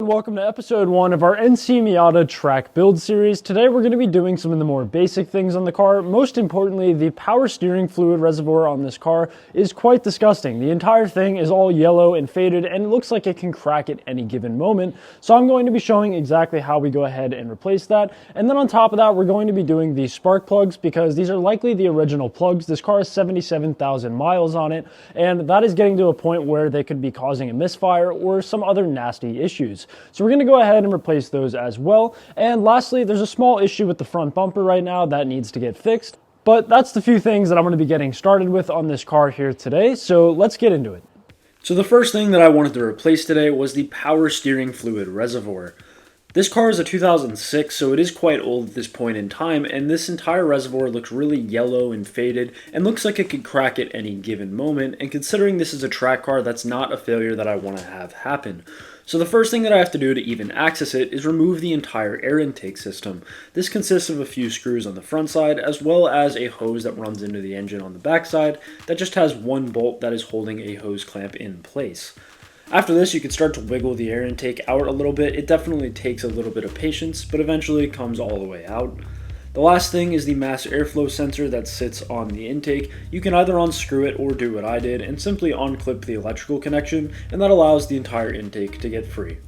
welcome to episode 1 of our NC Miata Track build series. Today we're going to be doing some of the more basic things on the car. Most importantly, the power steering fluid reservoir on this car is quite disgusting. The entire thing is all yellow and faded and it looks like it can crack at any given moment. So I'm going to be showing exactly how we go ahead and replace that. And then on top of that, we're going to be doing the spark plugs because these are likely the original plugs. This car has 77,000 miles on it, and that is getting to a point where they could be causing a misfire or some other nasty issues. So we're going to go ahead and replace those as well. And lastly, there's a small issue with the front bumper right now that needs to get fixed. But that's the few things that I'm going to be getting started with on this car here today. So let's get into it. So the first thing that I wanted to replace today was the power steering fluid reservoir. This car is a 2006, so it is quite old at this point in time, and this entire reservoir looks really yellow and faded and looks like it could crack at any given moment, and considering this is a track car, that's not a failure that I want to have happen. So the first thing that I have to do to even access it is remove the entire air intake system. This consists of a few screws on the front side as well as a hose that runs into the engine on the back side that just has one bolt that is holding a hose clamp in place. After this, you can start to wiggle the air intake out a little bit. It definitely takes a little bit of patience, but eventually it comes all the way out. The last thing is the mass airflow sensor that sits on the intake. You can either unscrew it or do what I did and simply unclip the electrical connection, and that allows the entire intake to get free.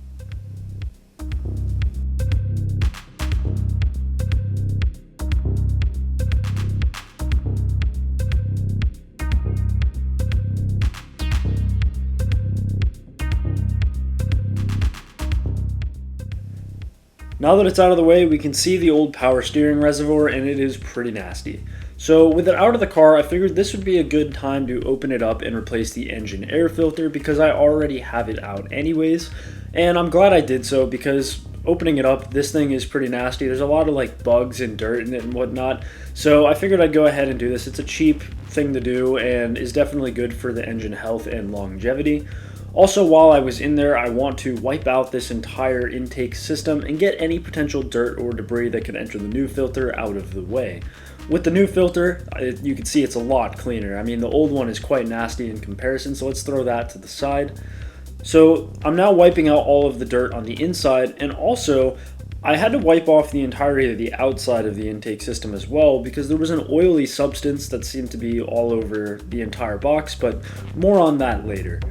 Now that it's out of the way, we can see the old power steering reservoir, and it is pretty nasty. So with it out of the car, I figured this would be a good time to open it up and replace the engine air filter because I already have it out anyways. And I'm glad I did so because opening it up, this thing is pretty nasty. There's a lot of like bugs and dirt in it and whatnot. So I figured I'd go ahead and do this. It's a cheap thing to do and is definitely good for the engine health and longevity. Also, while I was in there, I want to wipe out this entire intake system and get any potential dirt or debris that could enter the new filter out of the way. With the new filter, you can see it's a lot cleaner. I mean, the old one is quite nasty in comparison, so let's throw that to the side. So I'm now wiping out all of the dirt on the inside, and also I had to wipe off the entirety of the outside of the intake system as well because there was an oily substance that seemed to be all over the entire box, but more on that later.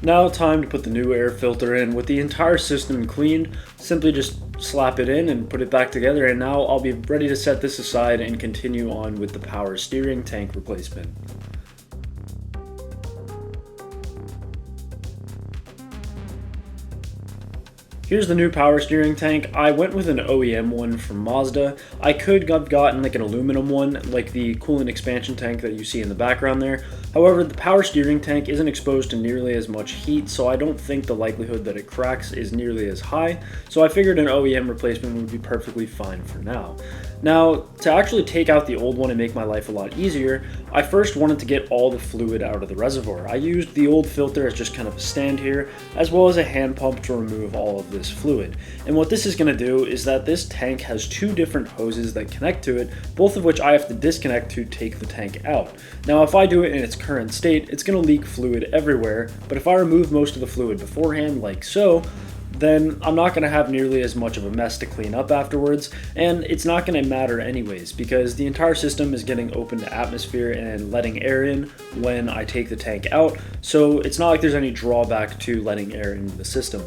Now time to put the new air filter in. With the entire system cleaned, simply just slap it in and put it back together, and now I'll be ready to set this aside and continue on with the power steering tank replacement. Here's the new power steering tank. I went with an OEM one from Mazda. I could have gotten like an aluminum one, like the coolant expansion tank that you see in the background there. However, the power steering tank isn't exposed to nearly as much heat, so I don't think the likelihood that it cracks is nearly as high. So I figured an OEM replacement would be perfectly fine for now. Now, to actually take out the old one and make my life a lot easier, I first wanted to get all the fluid out of the reservoir. I used the old filter as just kind of a stand here, as well as a hand pump to remove all of this fluid. And what this is going to do is that this tank has two different hoses that connect to it, both of which I have to disconnect to take the tank out. Now, if I do it in its current state, it's going to leak fluid everywhere, but if I remove most of the fluid beforehand, like so, then I'm not going to have nearly as much of a mess to clean up afterwards, and it's not going to matter anyways because the entire system is getting open to atmosphere and letting air in when I take the tank out, so it's not like there's any drawback to letting air into the system.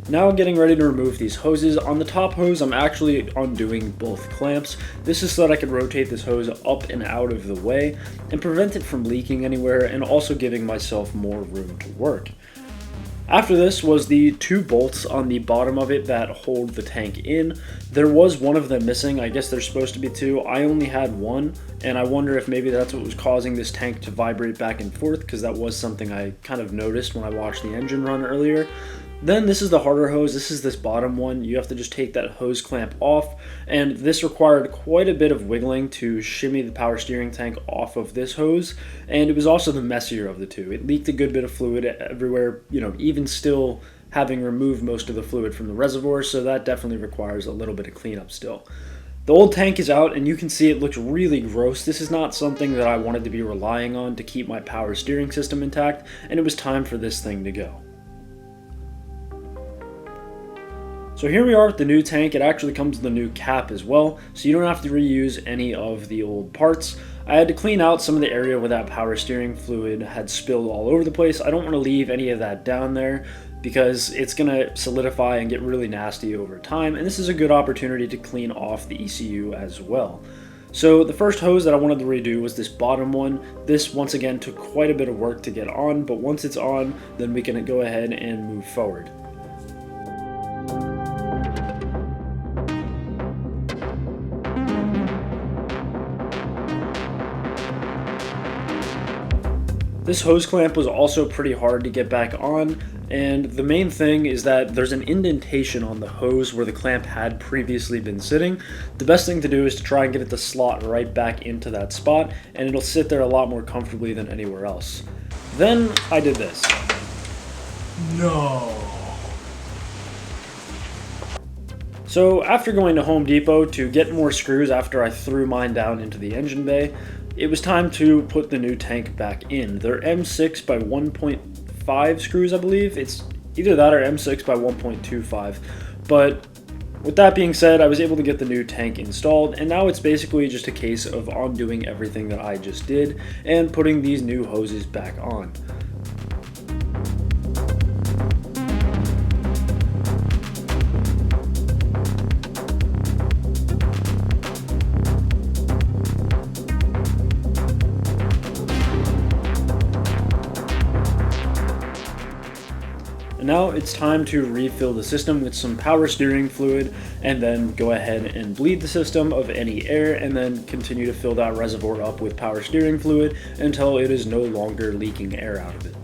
Now getting ready to remove these hoses. On the top hose, I'm actually undoing both clamps. This is so that I can rotate this hose up and out of the way and prevent it from leaking anywhere, and also giving myself more room to work. After this was the two bolts on the bottom of it that hold the tank in. There was one of them missing. I guess there's supposed to be two. I only had one, and I wonder if maybe that's what was causing this tank to vibrate back and forth, because that was something I kind of noticed when I watched the engine run earlier. Then this is the harder hose. This is this bottom one. You have to just take that hose clamp off, and this required quite a bit of wiggling to shimmy the power steering tank off of this hose, and it was also the messier of the two. It leaked a good bit of fluid everywhere, even still having removed most of the fluid from the reservoir, so that definitely requires a little bit of cleanup still. The old tank is out, and you can see it looks really gross. This is not something that I wanted to be relying on to keep my power steering system intact, and it was time for this thing to go. So here we are with the new tank. It actually comes with a new cap as well, so you don't have to reuse any of the old parts. I had to clean out some of the area where that power steering fluid had spilled all over the place. I don't want to leave any of that down there because it's going to solidify and get really nasty over time, and this is a good opportunity to clean off the ECU as well. So the first hose that I wanted to redo was this bottom one. This once again took quite a bit of work to get on, but once it's on, then we can go ahead and move forward. This hose clamp was also pretty hard to get back on, and the main thing is that there's an indentation on the hose where the clamp had previously been sitting. The best thing to do is to try and get it to slot right back into that spot, and it'll sit there a lot more comfortably than anywhere else. Then I did this. No. So after going to Home Depot to get more screws after I threw mine down into the engine bay, it was time to put the new tank back in. They're M6 by 1.5 screws, I believe. It's either that or M6 by 1.25. But with that being said, I was able to get the new tank installed, and now it's basically just a case of undoing everything that I just did and putting these new hoses back on. And now it's time to refill the system with some power steering fluid and then go ahead and bleed the system of any air and then continue to fill that reservoir up with power steering fluid until it is no longer leaking air out of it.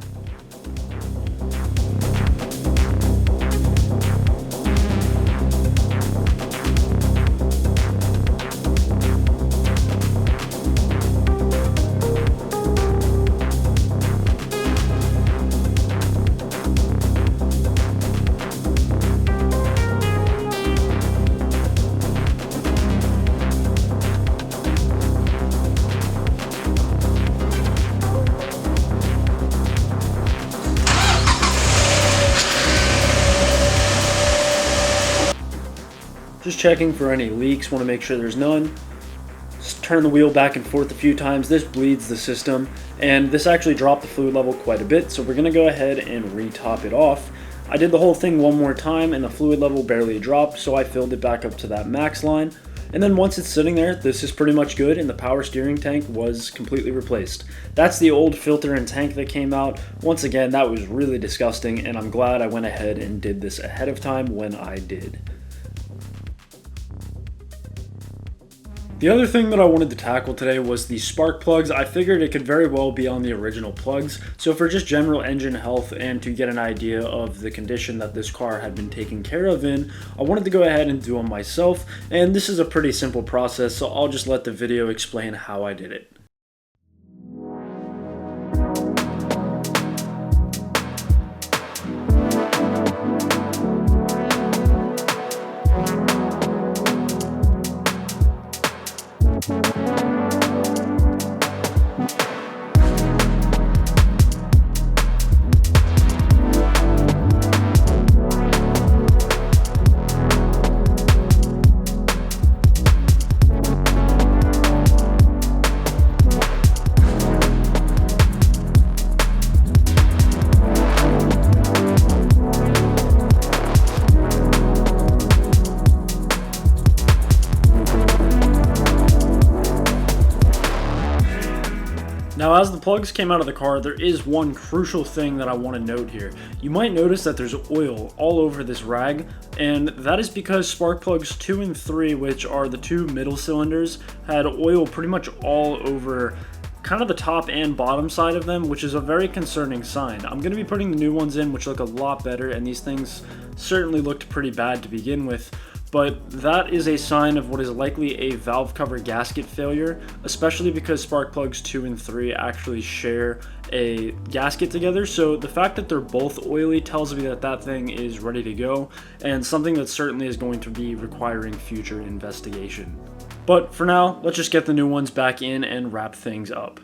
Just checking for any leaks, want to make sure there's none. Just turn the wheel back and forth a few times. This bleeds the system, and this actually dropped the fluid level quite a bit, so we're going to go ahead and re-top it off. I did the whole thing one more time, and the fluid level barely dropped, so I filled it back up to that max line. And then once it's sitting there, this is pretty much good, and the power steering tank was completely replaced. That's the old filter and tank that came out. Once again, that was really disgusting, and I'm glad I went ahead and did this ahead of time when I did. The other thing that I wanted to tackle today was the spark plugs. I figured it could very well be on the original plugs, so for just general engine health and to get an idea of the condition that this car had been taken care of in, I wanted to go ahead and do them myself, and this is a pretty simple process, so I'll just let the video explain how I did it. Now, as the plugs came out of the car, there is one crucial thing that I want to note here. You might notice that there's oil all over this rag, and that is because spark plugs 2 and 3, which are the two middle cylinders, had oil pretty much all over kind of the top and bottom side of them, which is a very concerning sign. I'm going to be putting the new ones in, which look a lot better, and these things certainly looked pretty bad to begin with. But that is a sign of what is likely a valve cover gasket failure, especially because spark plugs 2 and 3 actually share a gasket together. So the fact that they're both oily tells me that that thing is ready to go, and something that certainly is going to be requiring future investigation. But for now, let's just get the new ones back in and wrap things up.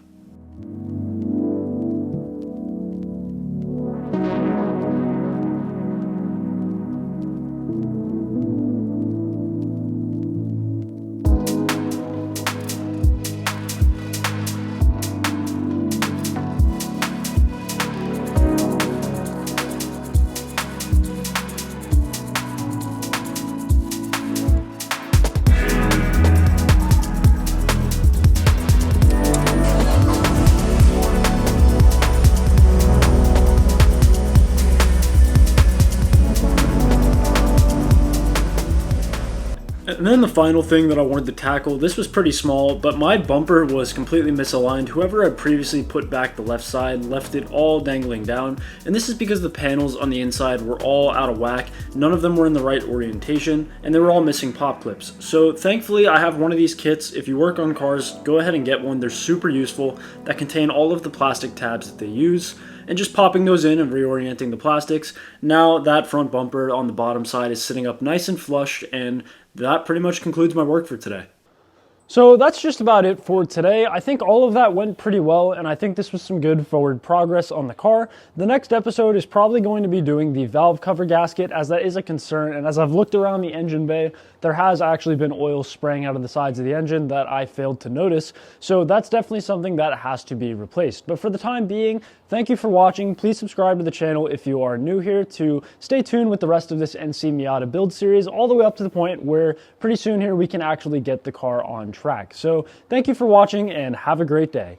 And then the final thing that I wanted to tackle, this was pretty small, but my bumper was completely misaligned. Whoever had previously put back the left side left it all dangling down, and this is because the panels on the inside were all out of whack, none of them were in the right orientation, and they were all missing pop clips. So thankfully I have one of these kits. If you work on cars, go ahead and get one. They're super useful, that contain all of the plastic tabs that they use, and just popping those in and reorienting the plastics. Now that front bumper on the bottom side is sitting up nice and flush, and that pretty much concludes my work for today. So that's just about it for today. I think all of that went pretty well, and I think this was some good forward progress on the car. The next episode is probably going to be doing the valve cover gasket, as that is a concern, and as I've looked around the engine bay, there has actually been oil spraying out of the sides of the engine that I failed to notice, so that's definitely something that has to be replaced. But for the time being, thank you for watching. Please subscribe to the channel if you are new here to stay tuned with the rest of this NC Miata build series, all the way up to the point where pretty soon here we can actually get the car on track. So thank you for watching and have a great day.